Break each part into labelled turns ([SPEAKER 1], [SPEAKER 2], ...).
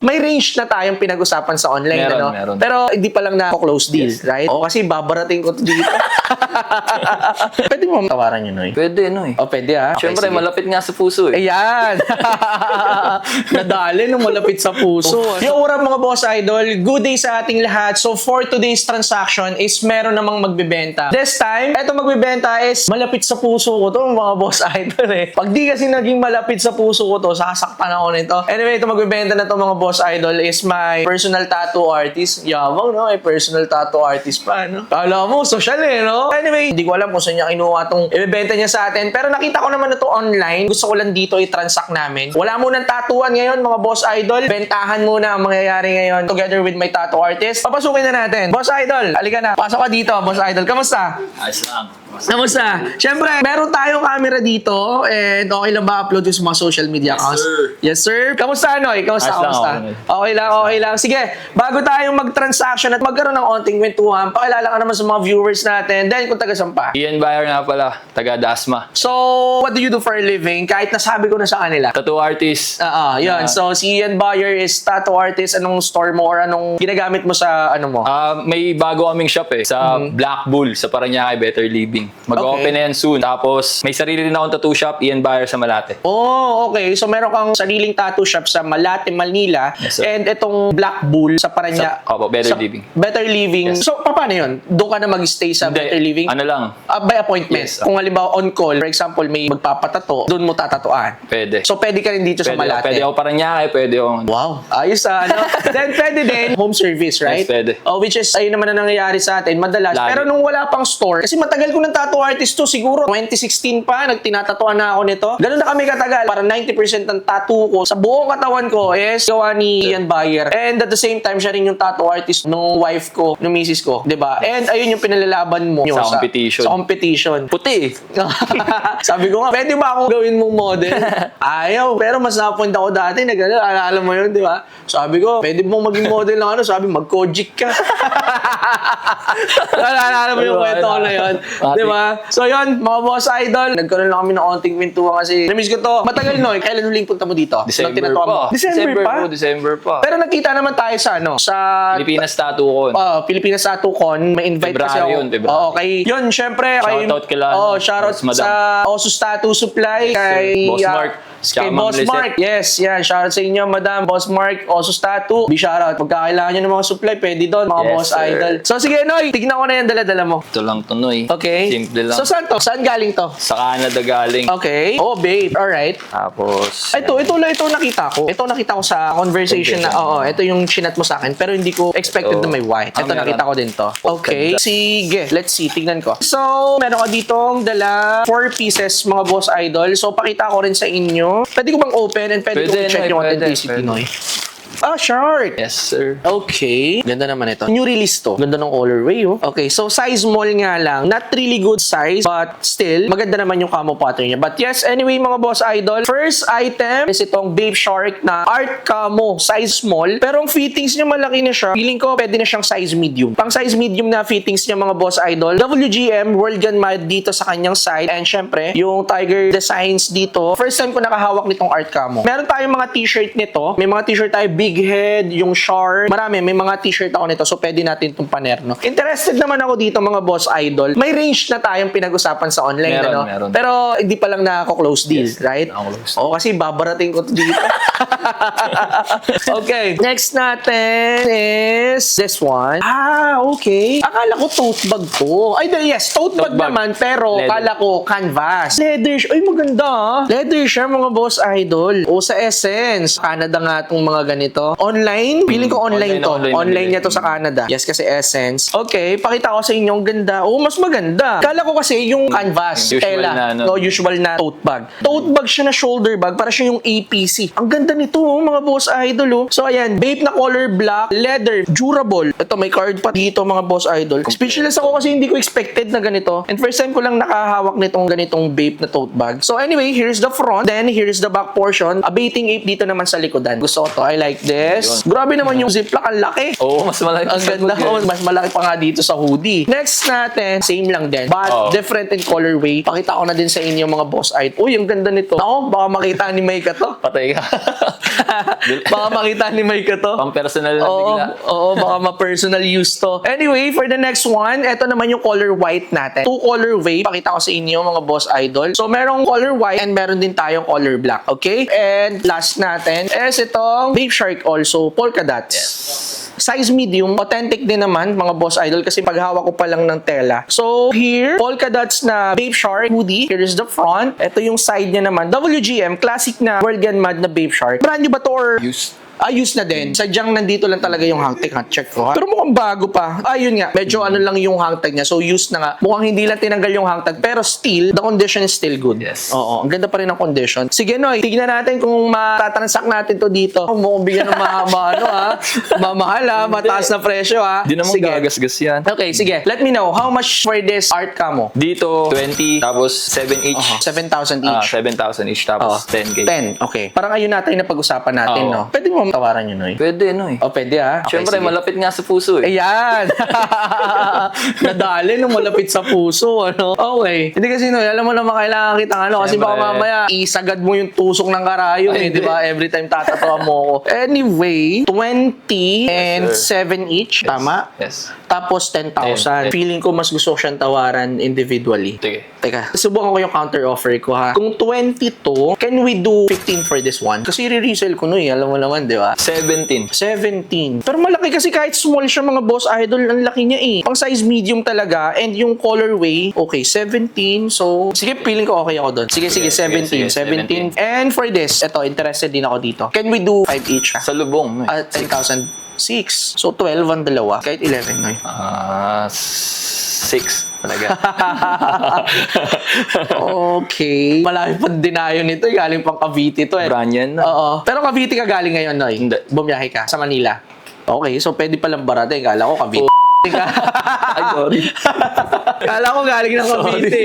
[SPEAKER 1] May range na tayong pinag-usapan sa online,
[SPEAKER 2] Meron,
[SPEAKER 1] ano?
[SPEAKER 2] meron.
[SPEAKER 1] Pero hindi pa lang na-close deal, right? O kasi babarating ko to dito. Pwede mo tawaran yun, Noy?
[SPEAKER 2] Pwede, no eh.
[SPEAKER 1] O, pwede Okay,
[SPEAKER 2] Siyempre,
[SPEAKER 1] sige.
[SPEAKER 2] malapit nga sa puso eh.
[SPEAKER 1] Ayan! Nadali nung malapit sa puso. Yung urap mga boss idol, good day sa ating lahat. So for today's transaction is meron namang magbebenta. This time, eto magbebenta is malapit sa puso ko to mga boss idol eh. Pag di kasi naging malapit sa puso ko to, sasaktan ako nito. Anyway, ito magbebenta na to mga boss idol is my personal tattoo artist. Yabang, no? Ay personal tattoo artist pa, no? Kala mo, social eh, no? Anyway, hindi ko alam kung saan niya kinuha tong ibebenta niya sa atin. Pero nakita ko naman na to online. Gusto ko lang dito i-transact namin. Wala munang tattooan ngayon, mga boss idol. Bentahan muna ang mangyayari ngayon together with my tattoo artist. Papasukin na natin. Boss idol, halika na. Pasok ka dito, boss idol. Kamusta?
[SPEAKER 2] Ayos lang.
[SPEAKER 1] Kamusta? Siyempre, meron tayong camera dito and okay lang ba upload yung sa mga social media accounts?
[SPEAKER 2] sir.
[SPEAKER 1] Yes, sir. Kamusta, Noy? Kamusta?
[SPEAKER 2] Ayos lang,
[SPEAKER 1] Kamusta?
[SPEAKER 2] okay.
[SPEAKER 1] Okay lang. Sige, bago tayong mag-transaction at magkaroon ng onting kwentuhan, pakilala ka naman sa mga viewers natin. Then, kung taga-saan pa.
[SPEAKER 2] Ian Bayer nga pala, taga Dasma.
[SPEAKER 1] So, what do you do for a living? Kahit nasabi ko na sa kanila.
[SPEAKER 2] Tattoo artist.
[SPEAKER 1] Yun. So, si Ian Bayer is tattoo artist. Anong store mo or anong ginagamit mo sa ano mo?
[SPEAKER 2] May bago kaming shop eh, sa Black Bull, sa Parañaque, Better Living. Mag-open
[SPEAKER 1] Okay.
[SPEAKER 2] na yan soon. Tapos, may sarili rin akong tattoo shop, Ian Bayer sa Malate.
[SPEAKER 1] Oh, okay. So, meron kang sariling tattoo shop sa Malate, Manila.
[SPEAKER 2] Yes, sir.
[SPEAKER 1] And itong Black Bull sa Parañaque.
[SPEAKER 2] Better Living.
[SPEAKER 1] Better Living.
[SPEAKER 2] Yes.
[SPEAKER 1] So, paano yun? Doon ka na mag-stay sa
[SPEAKER 2] Hindi,
[SPEAKER 1] Better Living?
[SPEAKER 2] Ano lang,
[SPEAKER 1] By appointment.
[SPEAKER 2] Yes.
[SPEAKER 1] Kung halimbawa on call, for example, may magpapatato, doon mo tatatuan.
[SPEAKER 2] pwede.
[SPEAKER 1] So, pwede ka rin dito sa Malate.
[SPEAKER 2] Pwede ako Parañaque, pwede ako...
[SPEAKER 1] Wow. Ayos ano? Then, pwede din home service, right?
[SPEAKER 2] Yes, pwede.
[SPEAKER 1] Which is, ayun naman na nangyayari sa atin, madalas.
[SPEAKER 2] Lagi.
[SPEAKER 1] Pero nung wala pang store, kasi matagal ko ng tattoo artist to, siguro 2016 pa, nagtinatatuan na ako nito. Ganun na kami katagal. Para 90% ng tattoo ko sa buong katawan ko is gawa ni Ian Bayer. And at the same time, siya rin yung tattoo artist nung wife ko, nung misis ko. 'Di ba? And ayun yung pinalalaban mo.
[SPEAKER 2] Sa competition.
[SPEAKER 1] Sa competition.
[SPEAKER 2] Puti eh.
[SPEAKER 1] Sabi ko nga, pwede ba ako gawin mong model? Ayaw. Pero mas napunta ako dati, alala mo yun, di ba? Sabi ko, pwede mong maging model ng ano? Sabi, mag-Kojic ka. Alala mo yung kwento ko na yun. Di ba? So yun, mga boss idol, nagkaroon lang kami ng onting kwentuhan kasi namiss ko to. Matagal no, kailan huling punta mo dito? Nung
[SPEAKER 2] December
[SPEAKER 1] tinatuwa mo?
[SPEAKER 2] pa. December pa.
[SPEAKER 1] Pero nakita naman tayo sa ano? Sa
[SPEAKER 2] Pilipinas Tattoo Con.
[SPEAKER 1] Pilipinas Tattoo Con, may invite kasi
[SPEAKER 2] February
[SPEAKER 1] ako.
[SPEAKER 2] yun, February.
[SPEAKER 1] Oo, kay yun, syempre.
[SPEAKER 2] Shoutout kila,
[SPEAKER 1] shoutout
[SPEAKER 2] Boss Madam.
[SPEAKER 1] sa Osus Tattoo Supply, kay
[SPEAKER 2] Boss Mark.
[SPEAKER 1] Kay Boss Mark. Yes, yan. Shoutout sa inyo, Madam. Boss Mark, Osus Tattoo. Be shoutout. Pagka kailangan nyo ng mga supply, pwede doon, mga
[SPEAKER 2] Yes,
[SPEAKER 1] boss
[SPEAKER 2] sir.
[SPEAKER 1] idol. So sige, Noy, tignan ko na yung dala-dala mo.
[SPEAKER 2] Ito lang to, Noy.
[SPEAKER 1] Okay.
[SPEAKER 2] Simple lang.
[SPEAKER 1] So saan to? Saan galing to?
[SPEAKER 2] Sa Canada galing.
[SPEAKER 1] Okay. Oh, babe. Alright.
[SPEAKER 2] Tapos...
[SPEAKER 1] Ito nakita ko. Ito nakita ko sa conversation na, ito yung chinat mo sa akin. Pero hindi ko expected na may white. Ito
[SPEAKER 2] meron.
[SPEAKER 1] nakita ko din to. Okay. Sige. Let's see. Tignan ko. So, meron ka ditong dala 4 pieces, mga boss idol. So, pakita ko rin sa inyo. Pwede ko bang open and pwede ko check yung authenticity, Noy? Short.
[SPEAKER 2] Yes, sir.
[SPEAKER 1] Okay. Ganda naman ito. New release to. Ganda ng colorway, oh. Okay, so size small nga lang. Not really good size, but still, maganda naman yung camo pattern niya. But yes, anyway, mga boss idol, first item is itong Babe Shark na art camo, size small. Pero ang fittings niya malaki na siya. Feeling ko, pwede na siyang size medium. Pang size medium na fittings niya, mga boss idol. WGM, World Gun Mod dito sa kanyang side. And syempre, yung Tiger Designs dito. First time ko nakahawak nitong art camo. Meron tayong mga t-shirt nito. May mga t-shirt tayo, Big Head, yung Shark. Marami, may mga t-shirt ako nito. So, pwede natin itong panerno. Interested naman ako dito, mga boss idol. May range na tayong pinag-usapan sa online,
[SPEAKER 2] Meron,
[SPEAKER 1] ano?
[SPEAKER 2] meron.
[SPEAKER 1] Pero, hindi pa lang na-close deal,
[SPEAKER 2] Yes,
[SPEAKER 1] right?
[SPEAKER 2] naka-close.
[SPEAKER 1] Oo, kasi babarating ko to dito. Okay. Next natin is this one. Okay. Akala ko tote bag to. Yes, tote bag
[SPEAKER 2] bag.
[SPEAKER 1] naman. Pero,
[SPEAKER 2] Leather.
[SPEAKER 1] akala ko canvas. Leather. Ay, maganda ah. Leather siya, mga boss idol. O sa Essence. Canada nga itong mga ganito. Online? Feeling ko online to. Online niya to sa Canada. Yes, kasi Essence. Okay, pakita ko sa inyo. Ang ganda. Mas maganda. Akala ko kasi yung canvas.
[SPEAKER 2] Usual
[SPEAKER 1] tela.
[SPEAKER 2] na, ano.
[SPEAKER 1] No, usual na tote bag. Tote bag siya na shoulder bag. Para siya yung APC. Ang ganda nito, mga boss idol. So, ayan. Babe na color black. Leather. Durable. Ito, may card pa dito, mga boss idol. Speechless ako kasi hindi ko expected na ganito. And first time ko lang nakahawak nitong ganitong Babe na tote bag. So, anyway, here's the front. Then, here's the back portion. A baiting ape dito naman sa likodan. Gusto ko to. I like this. Grabe naman yung ziplock. Ang laki.
[SPEAKER 2] Oo, mas malaki.
[SPEAKER 1] Ang ganda. Mas malaki pa nga dito sa hoodie. Next natin, same lang din. But different in colorway. Pakita ko na din sa inyo, mga boss art. Uy, ang ganda nito. Ako, baka makita ni Mike to.
[SPEAKER 2] Patay ka.
[SPEAKER 1] Baka makita ni Mike to.
[SPEAKER 2] Pang personal na bigla.
[SPEAKER 1] Oo, baka ma-personal use to. Anyway, for the next one, ito naman yung color white natin. Two colorway, pakita ko sa inyo mga boss idol. So, merong color white and meron din tayong color black, okay? And last natin is itong Babe Shark also, polka dots. Size medium, authentic din naman mga boss idol kasi paghawak ko pa lang ng tela. So here, polka dots na Babe Shark hoodie. Here is the front. Ito yung side niya naman. WGM, classic na World Gun Mad na Babe Shark. Brand new ba to or?
[SPEAKER 2] Used.
[SPEAKER 1] Ayos na din. Sadyang nandito lang talaga yung hangtag. Check ko ha. Pero mukhang bago pa. Ayun nga. Medyo ano lang yung hangtag niya. So used na nga. Mukhang hindi lang tinanggal yung hangtag. Pero still, the condition is still good.
[SPEAKER 2] Yes.
[SPEAKER 1] Oo. Ang ganda pa rin ng condition. Sige Noy, tignan natin kung matatransact natin to dito. Mukhang bigyan ng ano ha. Mamahal ha. Mataas na presyo ha.
[SPEAKER 2] Di naman
[SPEAKER 1] Sige.
[SPEAKER 2] gagasgas yan.
[SPEAKER 1] Okay, sige. Let me know. How much for this art camo?
[SPEAKER 2] Dito, 20, tapos 7 each.
[SPEAKER 1] 7,000 each.
[SPEAKER 2] 7,000 each, tapos 10K.
[SPEAKER 1] 10. Okay. Parang ayun natin na pag-usapan natin,
[SPEAKER 2] Oo.
[SPEAKER 1] no? Pwede mo tawaran yun, Noy?
[SPEAKER 2] Pwede, no eh.
[SPEAKER 1] Oh, pwede ha. Okay,
[SPEAKER 2] Siyempre,
[SPEAKER 1] sige.
[SPEAKER 2] malapit nga sa puso eh.
[SPEAKER 1] Ayan! Nadali nung malapit sa puso, ano? Okay. Hindi kasi, no, alam mo naman kailangan kitang ano, kasi baka
[SPEAKER 2] Siyempre.
[SPEAKER 1] mamaya isagad mo yung tusok ng karayom,
[SPEAKER 2] Ay,
[SPEAKER 1] eh, di ba? Every time tatatawa mo ako. Anyway, 20 and
[SPEAKER 2] sir.
[SPEAKER 1] 7 each, tama?
[SPEAKER 2] Yes.
[SPEAKER 1] Tapos 10,000.
[SPEAKER 2] 10.
[SPEAKER 1] Feeling ko mas gusto ko siyang tawaran individually.
[SPEAKER 2] Sige.
[SPEAKER 1] Teka, subukan ko yung counter offer ko ha. Kung 22, can we do 15 for this one? Kasi re-resell ko no eh, alam mo naman, di ba?
[SPEAKER 2] 17.
[SPEAKER 1] 17. Pero malaki kasi kahit small siya mga boss idol, ang laki niya eh. Pang size medium talaga and yung colorway, okay, 17. So, sige, feeling ko okay ako doon. Sige, 17. 17. And for this, eto, interested din ako dito. Can we do 5 each?
[SPEAKER 2] Sa lubong, no eh.
[SPEAKER 1] 10,000. 6. So, 12 ang dalawa. Kahit 11 na
[SPEAKER 2] 6 talaga.
[SPEAKER 1] Okay. Malaki pa dinayo nito. Galing pang Cavite to eh.
[SPEAKER 2] Brand yan na.
[SPEAKER 1] Oo. Pero Cavite ka galing ngayon, Noy?
[SPEAKER 2] Hindi.
[SPEAKER 1] Bumiyahe ka sa Manila. Okay, so pwede palang barate. Kala ko Cavite.
[SPEAKER 2] Ay, sorry.
[SPEAKER 1] Kala ko galing ng Cavite.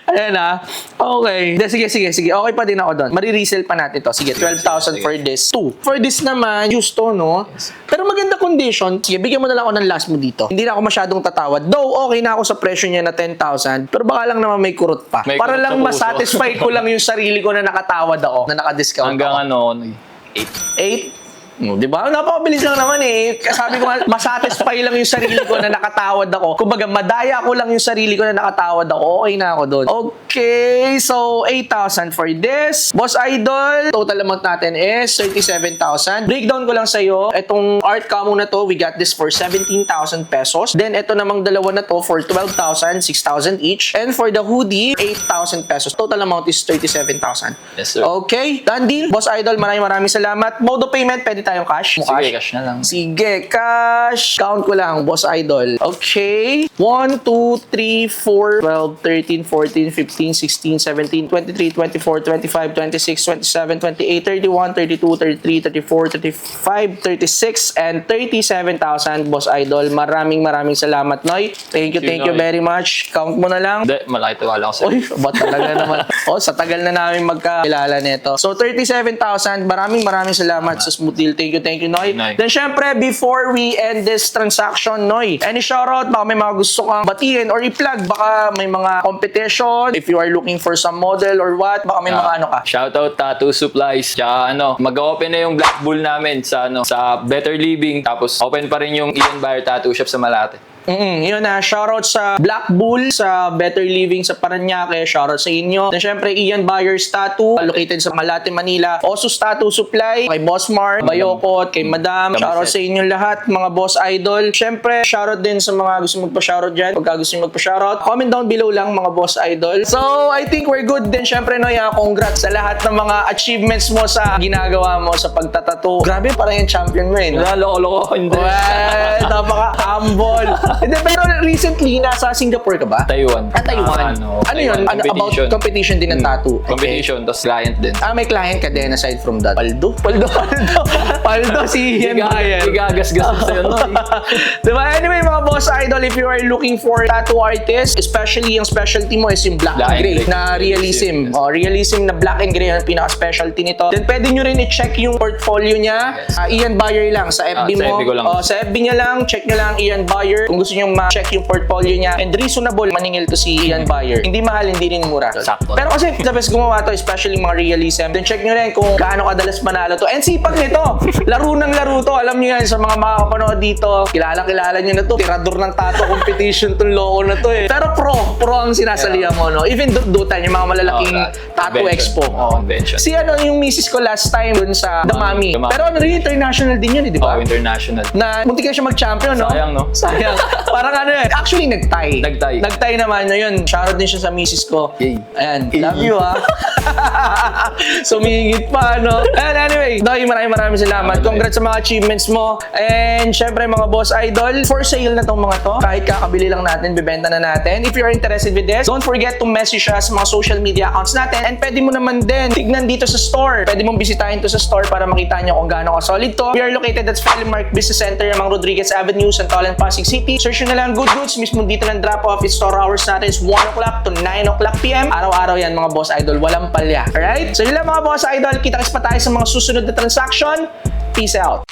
[SPEAKER 1] Ayan ah. Okay. Sige. Okay pa din ako doon. Mari-resell pa natin to. Sige, 12,000 for this. 2. For this naman, used to, no? Pero maganda condition. Sige, bigyan mo na lang ako ng last mo dito. Hindi na ako masyadong tatawad. Though, okay na ako sa presyo niya na 10,000. Pero baka lang naman may kurot pa.
[SPEAKER 2] May
[SPEAKER 1] Para
[SPEAKER 2] kurot
[SPEAKER 1] lang
[SPEAKER 2] sa puso.
[SPEAKER 1] masatisfy ko lang yung sarili ko na nakatawad ako. Na naka-discount
[SPEAKER 2] Hanggang
[SPEAKER 1] ako. 8?
[SPEAKER 2] 8.
[SPEAKER 1] Di ba? Napakabilis lang naman eh. Sabi ko nga, masatisfy lang yung sarili ko na nakatawad ako. Kumbaga, madaya ko lang yung sarili ko na nakatawad ako. Okay na ako doon. Okay, so 8,000 for this. Boss Idol, total amount natin is 37,000. Breakdown ko lang sa'yo. Itong art camo na to, we got this for 17,000 pesos. Then, ito namang dalawa na to for 12,000, 6,000 each. And for the hoodie, 8,000 pesos. Total amount is 37,000.
[SPEAKER 2] Yes, sir.
[SPEAKER 1] Okay, done deal. Boss Idol, maraming salamat. Mode of payment, pwede tayong cash?
[SPEAKER 2] Sige, cash na lang.
[SPEAKER 1] Sige, cash. Count ko lang, Boss Idol. Okay. 1, 2, 3, 4, 12, 13, 14, 15, 16, 17, 23, 24, 25, 26, 27, 28, 31, 32, 33, 34, 35, 36, and 37,000, Boss Idol. Maraming salamat, Noy. Thank you
[SPEAKER 2] Noy.
[SPEAKER 1] very much. Count mo na lang.
[SPEAKER 2] Hindi, malaki tiwala ko sa'yo.
[SPEAKER 1] Uy, ba talaga naman? Sa tagal na namin magkakilala nito. So, 37,000. Maraming salamat sa smooth deal. Thank you, Noy.
[SPEAKER 2] Noy.
[SPEAKER 1] Then, syempre, before we end this transaction, Noy, any shoutout? Baka may mga gusto kang batiin or i-plug. Baka may mga competition. If you are looking for some model or what, baka may mga ano ka.
[SPEAKER 2] Shoutout Tattoo Supplies. Tsaka mag-open na yung Black Bull namin sa Better Living. Tapos open pa rin yung Ian Bayer Tattoo Shop sa Malate.
[SPEAKER 1] Yun na, shoutout sa Black Bull, sa Better Living sa Paranaque, shoutout sa inyo. Then syempre, Ian Bayer's Tattoo, located sa Malate, Manila. Osus Tattoo Supply, kay Boss Mark, Bayokot, kay Madam. Shoutout sa inyo lahat, mga Boss Idol. Syempre, shoutout din sa mga gusto magpa-shoutout dyan. Pagka gusto nyo magpa-shoutout, comment down below lang, mga Boss Idol. So, I think we're good din. Syempre, Noy, congrats sa lahat ng mga achievements mo sa ginagawa mo sa pagtatato. Grabe, parang yung champion mo eh. No?
[SPEAKER 2] Loko-loko, hindi.
[SPEAKER 1] Well, napaka-humble. Hindi, pero recently, nasa Singapore ka ba?
[SPEAKER 2] Taiwan.
[SPEAKER 1] Taiwan. Ano yun? About competition din ng tattoo?
[SPEAKER 2] Competition, tapos client din.
[SPEAKER 1] May client ka din aside from that? Paldo, si Ian Bayer.
[SPEAKER 2] Igagasgas ko sa'yo, no?
[SPEAKER 1] Diba? Anyway, mga Boss Idol, if you are looking for tattoo artist, especially yung specialty mo is yung black and gray na realism. Realism na black and gray ang pinaka-specialty nito. Then pwede nyo rin i-check yung portfolio niya. Ian Bayer lang sa FB mo.
[SPEAKER 2] Sa FB ko lang.
[SPEAKER 1] Sa FB niya lang, check nyo lang Ian Bayer. Kung gusto nyo ma-check yung portfolio niya, and reasonable, maningil to si Ian Buyer. Hindi mahal, hindi rin mura.
[SPEAKER 2] Sakto.
[SPEAKER 1] Pero kasi the best gumawa to, especially mga realism, then check nyo rin kung gaano kadalas manalo to. And sipag nito, laro ng laro to. Alam nyo yan, sa mga makakapanood dito, kilala nyo na to. Tirador ng tato competition tong loko na to eh. Pero pro ang sinasalihan mo, no? Even Dutan, yung mga malalaking tattoo
[SPEAKER 2] Convention.
[SPEAKER 1] expo.
[SPEAKER 2] Convention.
[SPEAKER 1] Si yung misis ko last time dun sa The Mami.
[SPEAKER 2] The Mami.
[SPEAKER 1] Pero ano rin, international din yun eh, di ba?
[SPEAKER 2] International.
[SPEAKER 1] Na muntik na siya mag-champion, no?
[SPEAKER 2] Sayang, no?
[SPEAKER 1] Sayang. Parang ano eh. Actually, nag-tie.
[SPEAKER 2] Nag-tie.
[SPEAKER 1] Nag-tie naman. Yun, shoutout din siya sa misis ko.
[SPEAKER 2] Yay.
[SPEAKER 1] Ayan.
[SPEAKER 2] Yay.
[SPEAKER 1] Love you, ha? Sumingit pa, no? And anyway, Doy, maraming salamat. Congrats sa mga achievements mo. And syempre, mga boss idol, for sale na tong mga to. Kahit kakabili lang natin, bibenta na natin. If you're interested with this, don't forget to message us sa mga social media accounts natin. And pwede mo naman din tignan dito sa store. Pwede mong bisitahin to sa store para makita nyo kung gaano ka-solid to. We are located at Felimark Business Center, Mang Rodriguez Avenue, Santolan, Pasig City. Search nyo na lang Good Goods. Mismo dito ng drop-off. Store hours natin is 1 o'clock to 9 o'clock p.m. Araw-araw yan, mga boss idol. Walang palya. Alright? So yun lang, mga boss idol. Kita-kits pa tayo sa mga susunod na transaction. Peace out.